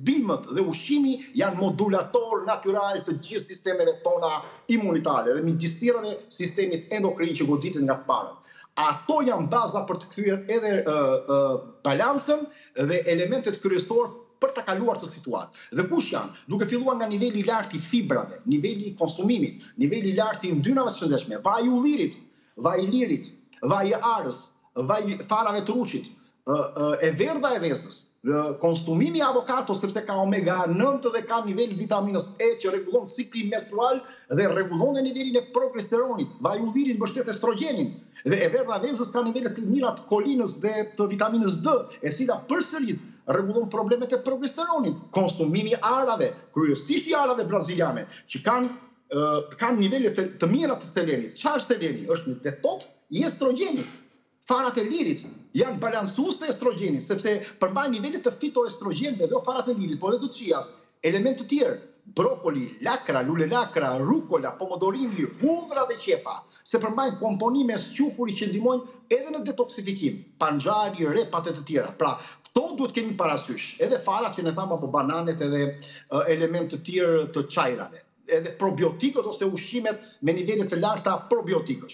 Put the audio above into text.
bimët dhe ushqimi janë modulator natyral të gjithë sistemeve tona imunitare dhe midistirave sistemit endokrin që goditet nga sparët. Ato janë baza për të kthyer edhe balancën dhe elementet kryesor për të kaluar të situatë. Dhe kush janë? Duke filluar nga niveli i lartë i fibrave, niveli i konsumimit, niveli i lartë i yndyrnave të shëndetshme, vaji i ullirit, vaji i lirit, vaji i arës, vaji farave të ruçit, e verdha e vezës, konsumimi i avokato sepse ka omega 9 dhe ka nivel vitaminës E që rregullon ciklin menstrual dhe rregullon nivelin e progesteronit. Vaji i ullirit mbështet estrogenin. Dhe e verdha e vezës ka nivele të mira të kolinës dhe të vitaminës D, e cila përsëri rregullon problemet e progesteronit. Konsumimi i arave, kryesisht i arave braziliane, që kanë nivele të mira të selenit. Çfarë është seleni? Është një detoks i estrogenit. Farat e lirit janë balancues të estrogenit, sepse përmbajnë nivelet të fitoestrogenëve dhe farat e lirit, por edhe të qias, elementë të tjerë, brokoli, lakra, lule lakra, rukola, pomodorini, hudhra dhe qefa, se përmbajnë komponime squfuri që ndihmojnë edhe në detoksifikim, panxhari, repat e të tjera. Pra, këto duhet kemi parasysh, edhe farat që ne thamë apo bananet edhe elementë të tjerë të çajrave, edhe probiotikët ose ushqimet me nivele të larta probiotikësh.